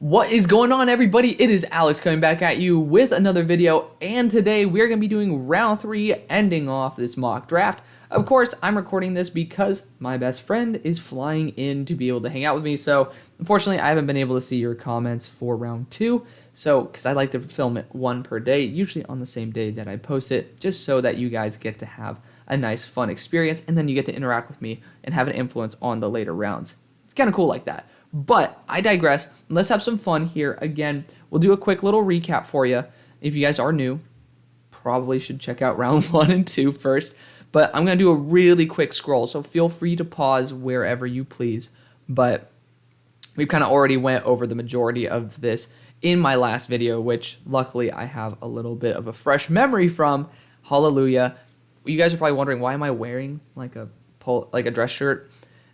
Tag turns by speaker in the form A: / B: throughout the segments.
A: What is going on, everybody? It is Alex coming back at you with another video, and today we're going to be doing round 3, ending off this mock draft. Of course, I'm recording this because my best friend is flying in to be able to hang out with me, so unfortunately I haven't been able to see your comments for round 2, because I like to film it one per day, usually on the same day that I post it, just so that you guys get to have a nice, fun experience, and then you get to interact with me and have an influence on the later rounds. It's kind of cool like that. But I digress. Let's have some fun here. Again, we'll do a quick little recap for you. If you guys are new, probably should check out round 1 and 2 first. But I'm going to do a really quick scroll, so feel free to pause wherever you please. But we've kind of already went over the majority of this in my last video, which luckily I have a little bit of a fresh memory from. Hallelujah. You guys are probably wondering, why am I wearing like a dress shirt?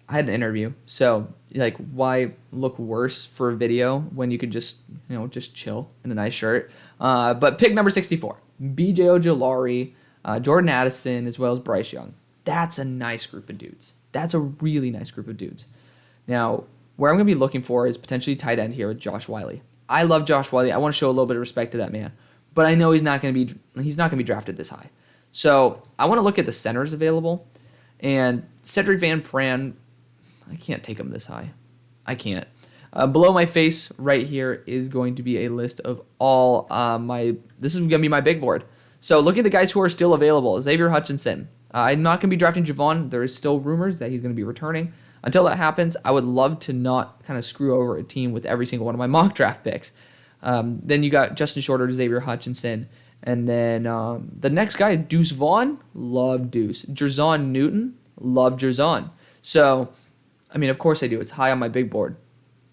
A: I had an interview, so like, why look worse for a video when you could just chill in a nice shirt? But pick number 64, B.J. Ojolari, Jordan Addison, as well as Bryce Young. That's a nice group of dudes. That's a really nice group of dudes. Now, where I'm going to be looking for is potentially tight end here with Josh Wiley. I love Josh Wiley. I want to show a little bit of respect to that man, but I know he's not going to be drafted this high. So I want to look at the centers available, and Cedric Van Pran. I can't take them this high. I can't. Below my face right here is going to be a list of all this is going to be my big board. So look at the guys who are still available. Xavier Hutchinson. I'm not going to be drafting Gervon. There is still rumors that he's going to be returning. Until that happens, I would love to not kind of screw over a team with every single one of my mock draft picks. Then you got Justin Shorter, Xavier Hutchinson. And then the next guy, Deuce Vaughn. Love Deuce. Jerzon Newton. Love Jerzon. So, I mean, of course I do. It's high on my big board.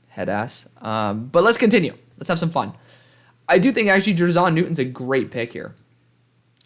A: Head ass. But let's continue. Let's have some fun. I do think actually Jerzon Newton's a great pick here.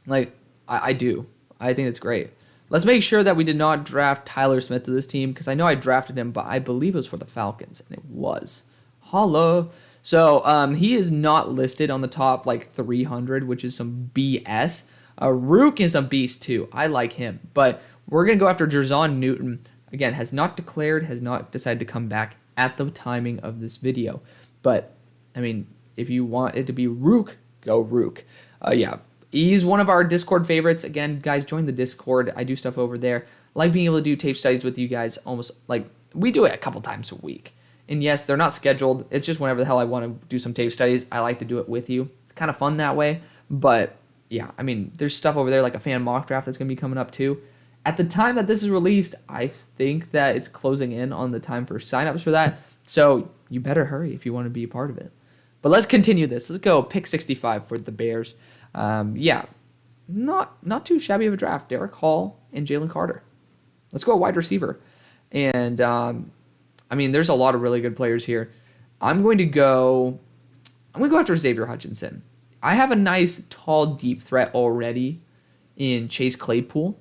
A: Like, I do. I think it's great. Let's make sure that we did not draft Tyler Smith to this team, because I know I drafted him, but I believe it was for the Falcons, and it was. Holla. So he is not listed on the top like 300, which is some BS. Rook is a beast too. I like him. But we're going to go after Jerzon Newton. Again, has not declared, has not decided to come back at the timing of this video. But, I mean, if you want it to be Rook, go Rook. Yeah, he's one of our Discord favorites. Again, guys, join the Discord. I do stuff over there. I like being able to do tape studies with you guys almost, like, we do it a couple times a week. And yes, they're not scheduled. It's just whenever the hell I want to do some tape studies, I like to do it with you. It's kind of fun that way. But, yeah, I mean, there's stuff over there like a fan mock draft that's going to be coming up too. At the time that this is released, I think that it's closing in on the time for signups for that. So you better hurry if you want to be a part of it. But let's continue this. Let's go pick 65 for the Bears. Yeah, not too shabby of a draft. Derek Hall and Jalen Carter. Let's go wide receiver. And, I mean, there's a lot of really good players here. I'm going to go after Xavier Hutchinson. I have a nice, tall, deep threat already in Chase Claypool.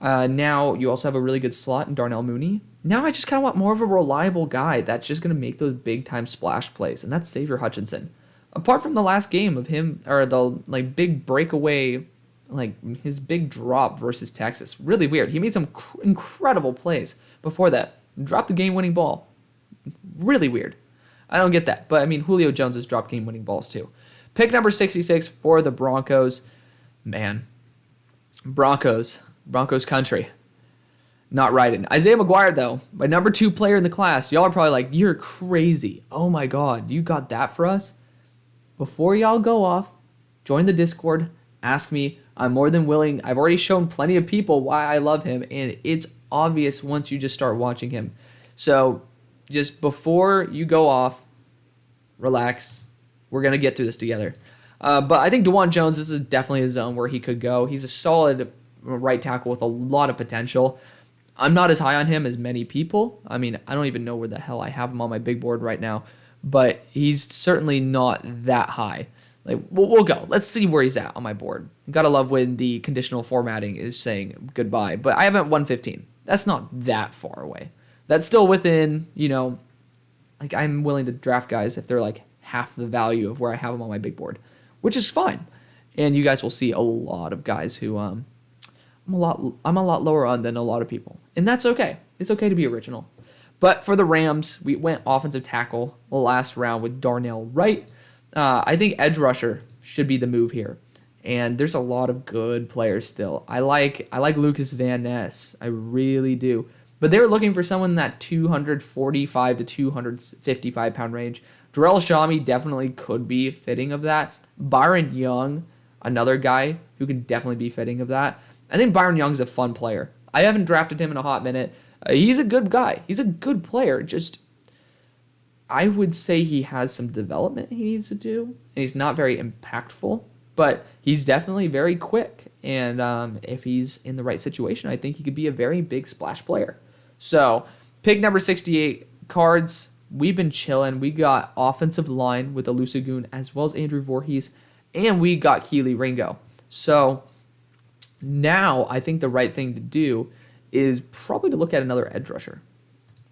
A: Now you also have a really good slot in Darnell Mooney. Now I just kind of want more of a reliable guy that's just going to make those big time splash plays, and that's Xavier Hutchinson. Apart from the last game of him, or the like big breakaway, like his big drop versus Texas, really weird. He made some incredible plays before that. Dropped the game winning ball. Really weird. I don't get that, but I mean, Julio Jones has dropped game winning balls too. Pick number 66 for the Broncos. Man, Broncos country. Not riding. Isaiah McGuire, though, my number 2 player in the class. Y'all are probably like, you're crazy. Oh my God, you got that for us? Before y'all go off, join the Discord. Ask me. I'm more than willing. I've already shown plenty of people why I love him, and it's obvious once you just start watching him. So just before you go off, relax. We're going to get through this together. But I think DeJuan Jones, this is definitely a zone where he could go. He's a solid right tackle with a lot of potential. I'm not as high on him as many people. I mean, I don't even know where the hell I have him on my big board right now, but he's certainly not that high. Like, we'll go. Let's see where he's at on my board. Gotta love when the conditional formatting is saying goodbye, but I have him at 115. That's not that far away. That's still within, like, I'm willing to draft guys if they're like half the value of where I have them on my big board, which is fine. And you guys will see a lot of guys who I'm a lot lower on than a lot of people, and that's okay. It's okay to be original. But for the Rams, we went offensive tackle last round with Darnell Wright. I think edge rusher should be the move here. And there's a lot of good players still. I like Lucas Van Ness. I really do. But they were looking for someone in that 245 to 255 pound range. Darrell Shami definitely could be fitting of that. Byron Young, another guy who could definitely be fitting of that. I think Byron Young's a fun player. I haven't drafted him in a hot minute. He's a good guy. He's a good player. Just, I would say he has some development he needs to do. And he's not very impactful. But he's definitely very quick, and if he's in the right situation, I think he could be a very big splash player. So, pick number 68, Cards. We've been chilling. We got offensive line with Alusagun as well as Andrew Voorhees, and we got Keely Ringo. So, now I think the right thing to do is probably to look at another edge rusher.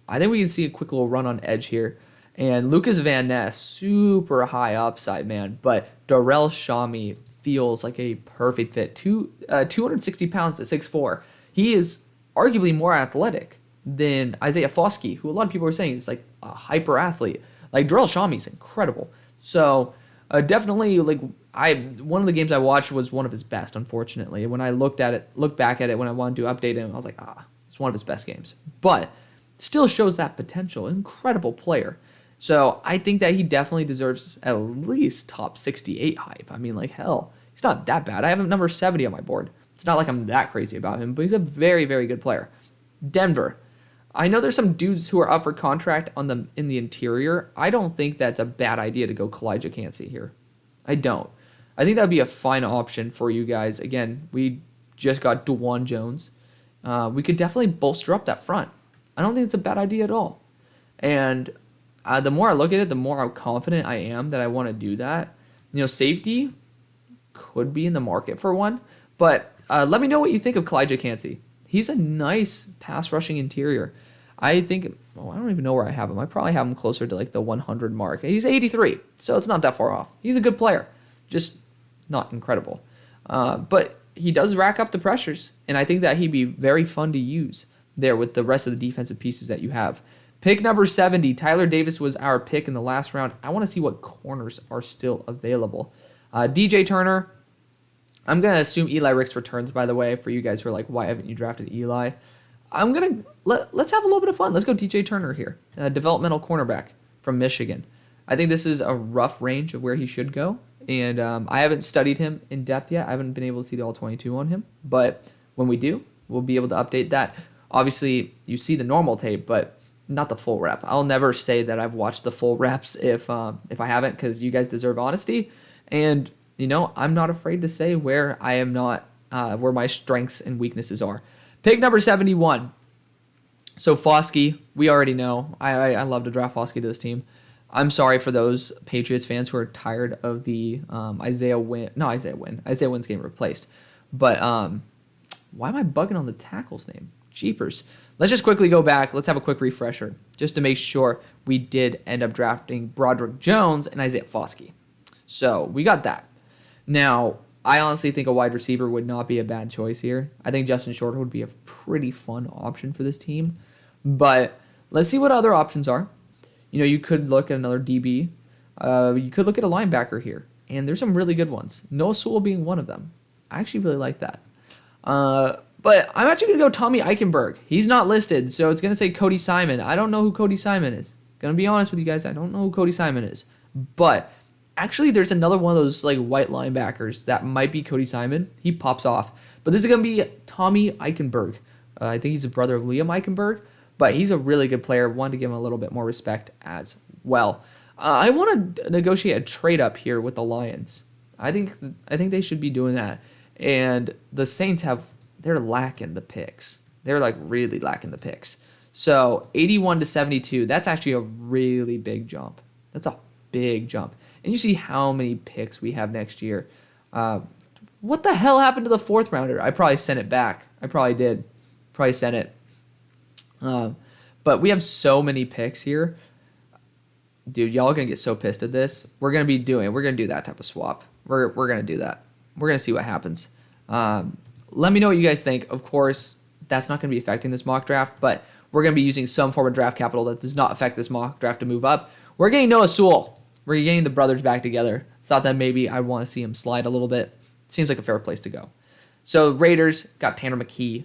A: I think we can see a quick little run on edge here. And Lucas Van Ness, super high upside, man. But Darrell Shami feels like a perfect fit. 260 pounds to 6'4". He is arguably more athletic than Isaiah Foskey, who a lot of people are saying is like a hyper athlete. Like Darrell Shami is incredible. So definitely, like one of the games I watched was one of his best. Unfortunately, when I looked back at it when I wanted to update him, I was like, it's one of his best games. But still shows that potential. Incredible player. So I think that he definitely deserves at least top 68 hype. I mean, like, hell, he's not that bad. I have him number 70 on my board. It's not like I'm that crazy about him, but he's a very, very good player. Denver. I know there's some dudes who are up for contract in the interior. I don't think that's a bad idea to go Kalijah Cansey here. I don't. I think that would be a fine option for you guys. Again, we just got DeJuan Jones. We could definitely bolster up that front. I don't think it's a bad idea at all. And the more I look at it, the more confident I am that I want to do that. Safety could be in the market for one. But let me know what you think of Kalijah Cansey. He's a nice pass rushing interior. I think, I don't even know where I have him. I probably have him closer to like the 100 mark. He's 83, so it's not that far off. He's a good player, just not incredible. But he does rack up the pressures, and I think that he'd be very fun to use there with the rest of the defensive pieces that you have. Pick number 70, Tyler Davis was our pick in the last round. I want to see what corners are still available. DJ Turner. I'm going to assume Eli Ricks returns, by the way, for you guys who are like, why haven't you drafted Eli? I'm going to, let's have a little bit of fun. Let's go DJ Turner here, developmental cornerback from Michigan. I think this is a rough range of where he should go, and I haven't studied him in depth yet. I haven't been able to see the all-22 on him, but when we do, we'll be able to update that. Obviously, you see the normal tape, but not the full rep. I'll never say that I've watched the full reps if I haven't, because you guys deserve honesty, and I'm not afraid to say where I am not, where my strengths and weaknesses are. Pick number 71. So Foskey, we already know. I love to draft Foskey to this team. I'm sorry for those Patriots fans who are tired of the Isaiah Wynn's getting replaced. But why am I bugging on the tackle's name? Jeepers. Let's just quickly go back. Let's have a quick refresher just to make sure we did end up drafting Broderick Jones and Isaiah Foskey. So we got that. Now, I honestly think a wide receiver would not be a bad choice here. I think Justin Shorter would be a pretty fun option for this team. But let's see what other options are. You could look at another DB. You could look at a linebacker here. And there's some really good ones. Noah Sewell being one of them. I actually really like that. But I'm actually going to go Tommy Eichenberg. He's not listed, so it's going to say Cody Simon. I don't know who Cody Simon is. Going to be honest with you guys, I don't know who Cody Simon is. But actually, there's another one of those like white linebackers that might be Cody Simon. He pops off. But this is going to be Tommy Eichenberg. I think he's a brother of Liam Eichenberg. But he's a really good player. Wanted to give him a little bit more respect as well. I want to negotiate a trade up here with the Lions. I think they should be doing that. And the Saints they're lacking the picks. They're like really lacking the picks. So 81 to 72, that's actually a really big jump. That's a big jump. And you see how many picks we have next year. What the hell happened to the fourth rounder? I probably sent it back. I probably did. Probably sent it. But we have so many picks here. Dude, y'all are going to get so pissed at this. We're going to do that type of swap. We're going to do that. We're going to see what happens. Let me know what you guys think. Of course, that's not going to be affecting this mock draft, but we're going to be using some form of draft capital that does not affect this mock draft to move up. We're getting Noah Sewell. We're getting the brothers back together. Thought that maybe I'd want to see him slide a little bit. Seems like a fair place to go. So Raiders got Tanner McKee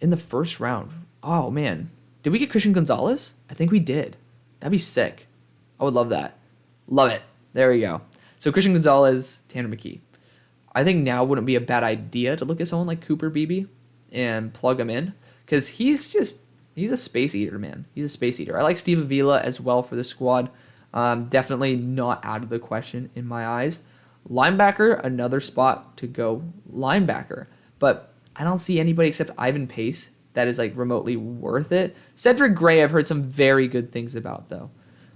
A: in the first round. Oh, man. Did we get Christian Gonzalez? I think we did. That'd be sick. I would love that. Love it. There we go. So Christian Gonzalez, Tanner McKee. I think now wouldn't be a bad idea to look at someone like Cooper Beebe and plug him in, because he's a space eater, man. He's a space eater. I like Steve Avila as well for the squad. Definitely not out of the question in my eyes. Linebacker, another spot to go linebacker. But I don't see anybody except Ivan Pace that is like remotely worth it. Cedric Gray, I've heard some very good things about though.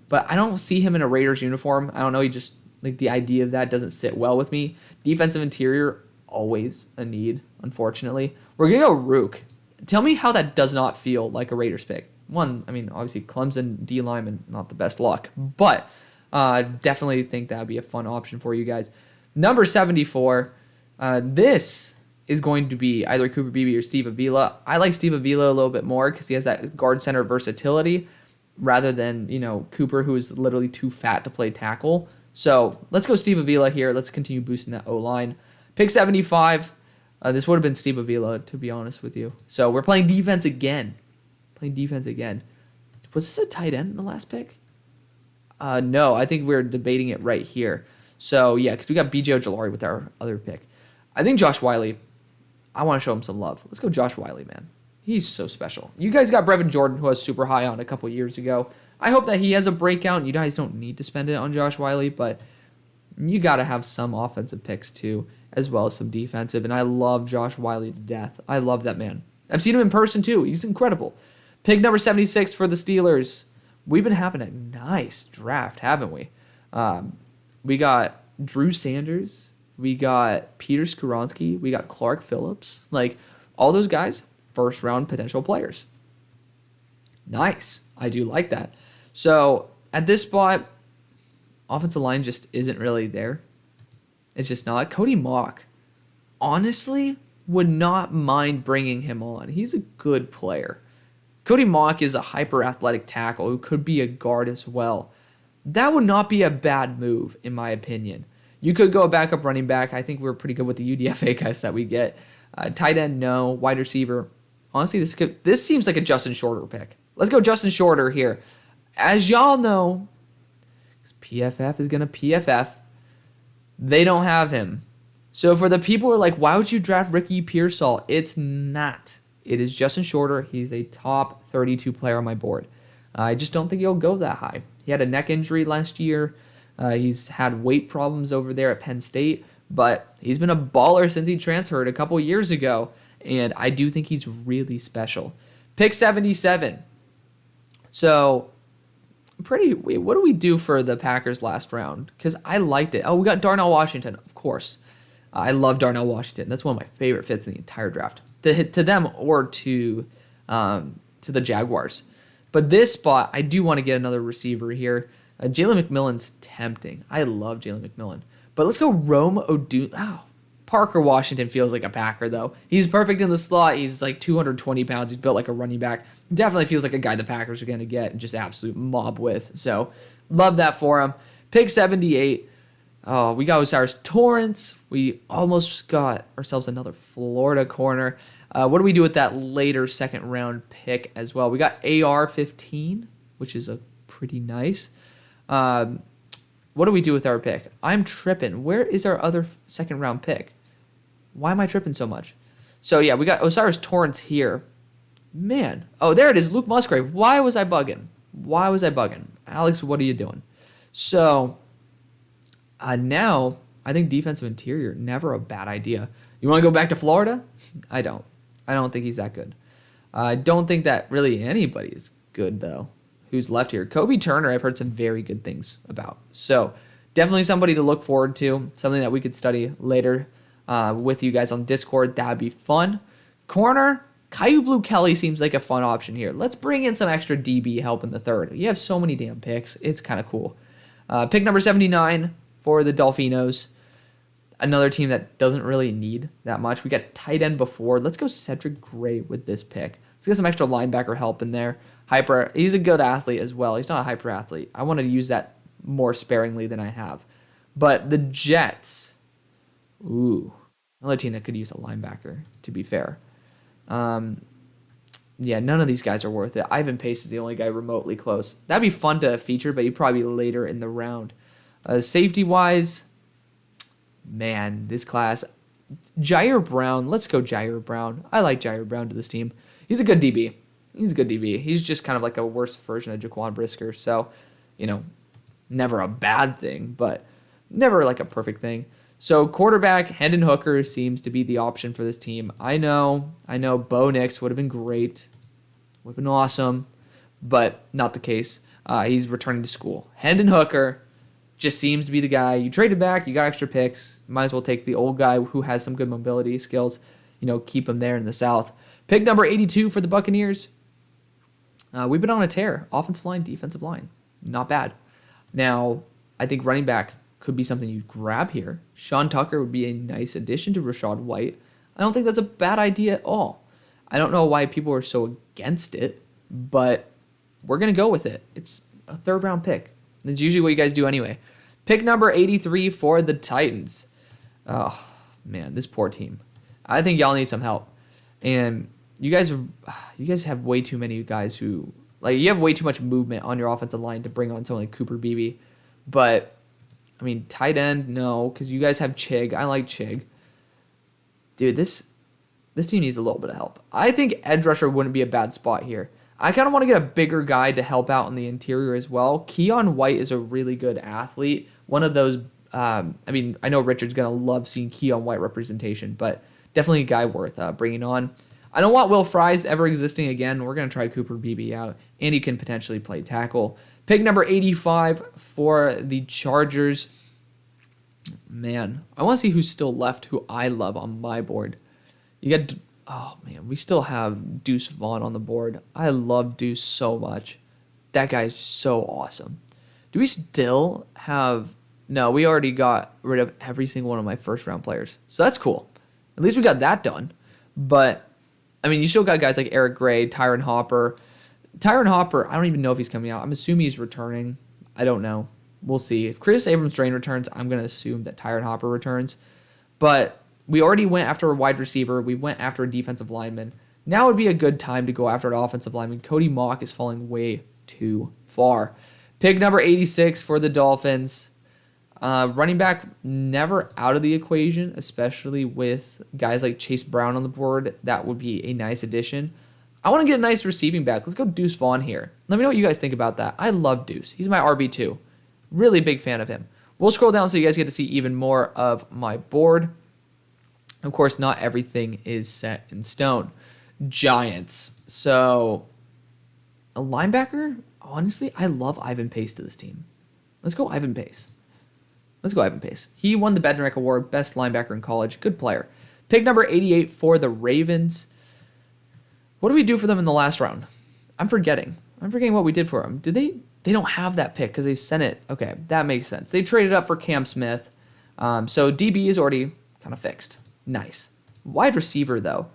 A: But I don't see him in a Raiders uniform. I don't know. He just, like, the idea of that doesn't sit well with me. Defensive interior, always a need, unfortunately. We're going to go Rook. Tell me how that does not feel like a Raiders pick. One, I mean, obviously Clemson D lineman, not the best luck, but definitely think that would be a fun option for you guys. Number 74, this is going to be either Cooper Beebe or Steve Avila. I like Steve Avila a little bit more because he has that guard center versatility rather than, Cooper, who is literally too fat to play tackle. So let's go Steve Avila here. Let's continue boosting that O-line. Pick 75. This would have been Steve Avila, to be honest with you. So we're playing defense again. Was this a tight end in the last pick? No, I think we're debating it right here. So, yeah, because we got B.J. Ojolari with our other pick. I think Josh Wiley, I want to show him some love. Let's go Josh Wiley, man. He's so special. You guys got Brevin Jordan, who I was super high on a couple years ago. I hope that he has a breakout. You guys don't need to spend it on Josh Wiley, but you got to have some offensive picks too, as well as some defensive. And I love Josh Wiley to death. I love that man. I've seen him in person too. He's incredible. Pick number 76 for the Steelers. We've been having a nice draft, haven't we? We got Drew Sanders. We got Peter Skoronski. We got Clark Phillips. Like, all those guys, first-round potential players. Nice. I do like that. So, at this spot, offensive line just isn't really there. It's just not. Cody Mock, honestly, would not mind bringing him on. He's a good player. Cody Mock is a hyper-athletic tackle who could be a guard as well. That would not be a bad move, in my opinion. You could go a backup running back. I think we're pretty good with the UDFA guys that we get. Tight end, no. Wide receiver. Honestly, this seems like a Justin Shorter pick. Let's go Justin Shorter here. As y'all know, PFF is going to PFF. They don't have him. So for the people who are like, why would you draft Ricky Pearsall? It's not. It is Justin Shorter. He's a top 32 player on my board. I just don't think he'll go that high. He had a neck injury last year. He's had weight problems over there at Penn State, but he's been a baller since he transferred a couple years ago, and I do think he's really special. Pick 77. So, what do we do for the Packers last round? Because I liked it. Oh, we got Darnell Washington, of course. I love Darnell Washington. That's one of my favorite fits in the entire draft. To them or to the Jaguars. But this spot, I do want to get another receiver here. Jalen McMillan's tempting. I love Jalen McMillan. But let's go Rome Odunze. Oh, Parker Washington feels like a Packer, though. He's perfect in the slot. He's like 220 pounds. He's built like a running back. Definitely feels like a guy the Packers are going to get and just absolute mob with. So, love that for him. Pick 78. Oh, we got Osiris Torrance. We almost got ourselves another Florida corner. What do we do with that later second round pick as well? We got AR-15, which is a pretty nice. What do we do with our pick? I'm tripping. Where is our other second round pick? Why am I tripping so much? So yeah, we got Osiris Torrance here. Man. Oh, there it is. Luke Musgrave. Why was I bugging? Alex, what are you doing? So now I think defensive interior, never a bad idea. You want to go back to Florida? I don't think he's that good. I don't think that really anybody is good, though, who's left here. Kobe Turner, I've heard some very good things about. So definitely somebody to look forward to, something that we could study later with you guys on Discord. That'd be fun. Corner, Caillou Blue Kelly seems like a fun option here. Let's bring in some extra DB help in the third. You have so many damn picks. It's kind of cool. Pick number 79 for the Dolphinos. Another team that doesn't really need that much. We got tight end before. Let's go Cedric Gray with this pick. Let's get some extra linebacker help in there. He's a good athlete as well. He's not a hyper athlete. I want to use that more sparingly than I have. But the Jets, ooh, another team that could use a linebacker, to be fair. Yeah, none of these guys are worth it. Ivan Pace is the only guy remotely close. That'd be fun to feature, but he'd probably be later in the round. Safety-wise, man, this class, Jair Brown. Let's go Jair Brown. I like Jair Brown to this team. He's a good DB. He's just kind of like a worse version of Jaquan Brisker. So, never a bad thing, but never like a perfect thing. So quarterback, Hendon Hooker seems to be the option for this team. I know Bo Nix would have been great. Would have been awesome, but not the case. He's returning to school. Hendon Hooker just seems to be the guy. You traded back, you got extra picks. Might as well take the old guy who has some good mobility skills. Keep him there in the South. Pick number 82 for the Buccaneers. We've been on a tear. Offensive line, defensive line. Not bad. Now, I think running back could be something you grab here. Sean Tucker would be a nice addition to Rachaad White. I don't think that's a bad idea at all. I don't know why people are so against it, but we're going to go with it. It's a third-round pick. That's usually what you guys do anyway. Pick number 83 for the Titans. Oh, man, this poor team. I think y'all need some help. And you guys have way too many guys who, you have way too much movement on your offensive line to bring on someone like Cooper Beebe. But tight end, no, because you guys have Chig. I like Chig. Dude, this team needs a little bit of help. I think edge rusher wouldn't be a bad spot here. I kind of want to get a bigger guy to help out in the interior as well. Keon White is a really good athlete. One of those, I know Richard's going to love seeing Keon White representation, but definitely a guy worth bringing on. I don't want Will Fries ever existing again. We're going to try Cooper Beebe out, and he can potentially play tackle. Pick number 85 for the Chargers. Man, I want to see who's still left who I love on my board. We still have Deuce Vaughn on the board. I love Deuce so much. That guy is just so awesome. Do we still have... No, we already got rid of every single one of my first-round players. So that's cool. At least we got that done. But, you still got guys like Eric Gray, Tyron Hopper. Tyron Hopper, I don't even know if he's coming out. I'm assuming he's returning. I don't know. We'll see. If Chris Abrams-Drain returns, I'm going to assume that Tyron Hopper returns. But we already went after a wide receiver. We went after a defensive lineman. Now would be a good time to go after an offensive lineman. Cody Mock is falling way too far. Pick number 86 for the Dolphins. Running back, never out of the equation, especially with guys like Chase Brown on the board. That would be a nice addition. I want to get a nice receiving back. Let's go Deuce Vaughn here. Let me know what you guys think about that. I love Deuce. He's my RB2. Really big fan of him. We'll scroll down so you guys get to see even more of my board. Of course, not everything is set in stone. Giants. So, a linebacker? Honestly, I love Ivan Pace to this team. Let's go Ivan Pace. He won the Bednarik Award, best linebacker in college. Good player. Pick number 88 for the Ravens. What did we do for them in the last round? I'm forgetting what we did for them. Did they? They don't have that pick because they sent it. Okay, that makes sense. They traded up for Cam Smith. So DB is already kind of fixed. Nice. Wide receiver, though.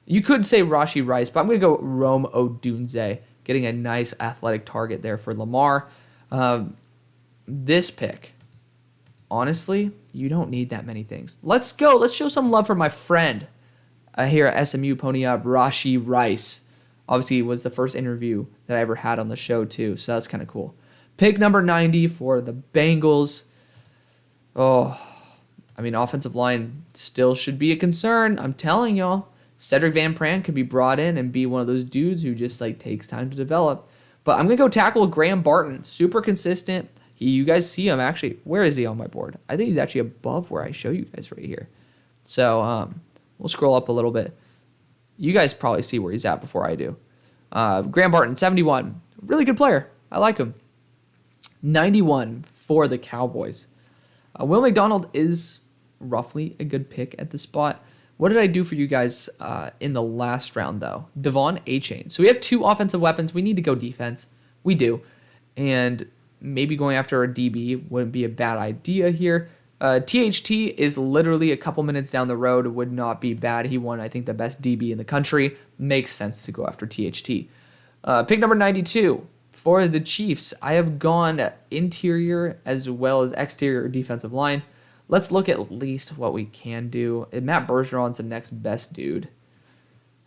A: You could say Rashee Rice, but I'm going to go Rome Odunze, getting a nice athletic target there for Lamar. This pick, honestly, you don't need that many things. Let's go. Let's show some love for my friend here at SMU Pony Up, Rashee Rice. Obviously, it was the first interview that I ever had on the show, too, so that's kind of cool. Pick number 90 for the Bengals. Offensive line still should be a concern. I'm telling y'all. Cedric Van Pran could be brought in and be one of those dudes who just takes time to develop. But I'm going to go tackle Graham Barton. Super consistent. You guys see him actually. Where is he on my board? I think he's actually above where I show you guys right here. So we'll scroll up a little bit. You guys probably see where he's at before I do. Graham Barton, 71. Really good player. I like him. 91 for the Cowboys. Will McDonald is roughly a good pick at this spot. What did I do for you guys in the last round, though? Devon Achane. So we have two offensive weapons. We need to go defense. We do. And maybe going after a DB wouldn't be a bad idea here. THT is literally a couple minutes down the road. Would not be bad. He won, I think, the best DB in the country. Makes sense to go after THT. Pick number 92 for the Chiefs. I have gone interior as well as exterior defensive line. Let's look at least what we can do. And Matt Bergeron's the next best dude.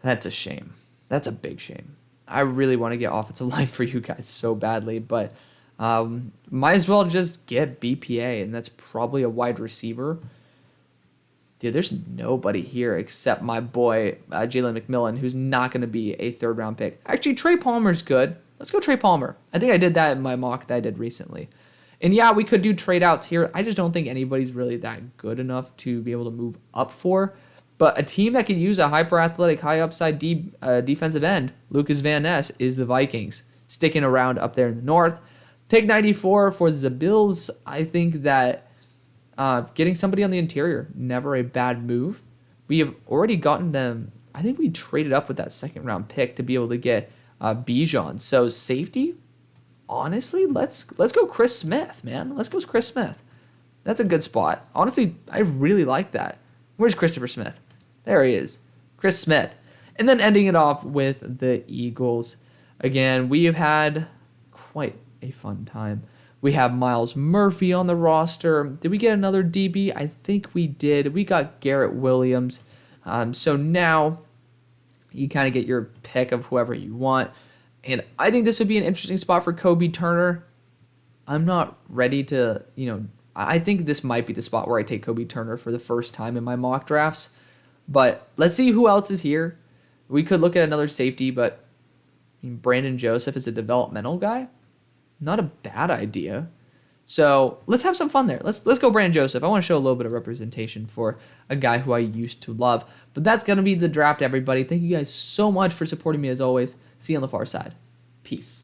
A: That's a shame. That's a big shame. I really want to get offensive line for you guys so badly, but might as well just get BPA, and that's probably a wide receiver. Dude, there's nobody here except my boy, Jalen McMillan, who's not going to be a third-round pick. Actually, Trey Palmer's good. Let's go Trey Palmer. I think I did that in my mock that I did recently. And yeah, we could do trade-outs here. I just don't think anybody's really that good enough to be able to move up for. But a team that could use a hyper-athletic, high-upside defensive end, Lucas Van Ness, is the Vikings, sticking around up there in the north. Pick 94 for the Bills. I think that getting somebody on the interior, never a bad move. We have already gotten them. I think we traded up with that second-round pick to be able to get Bijan. So safety, honestly, let's go Chris Smith, man. Let's go Chris Smith. That's a good spot. Honestly, I really like that. Where's Christopher Smith? There he is. Chris Smith. And then ending it off with the Eagles. Again, we have had quite a fun time. We have Myles Murphy on the roster. Did we get another DB? I think we did. We got Garrett Williams. So now you kind of get your pick of whoever you want. And I think this would be an interesting spot for Kobe Turner. I'm not ready to, I think this might be the spot where I take Kobe Turner for the first time in my mock drafts. But let's see who else is here. We could look at another safety, but Brandon Joseph is a developmental guy. Not a bad idea. So let's have some fun there. Let's go Brandon Joseph. I want to show a little bit of representation for a guy who I used to love. But that's going to be the draft, everybody. Thank you guys so much for supporting me as always. See you on the far side. Peace.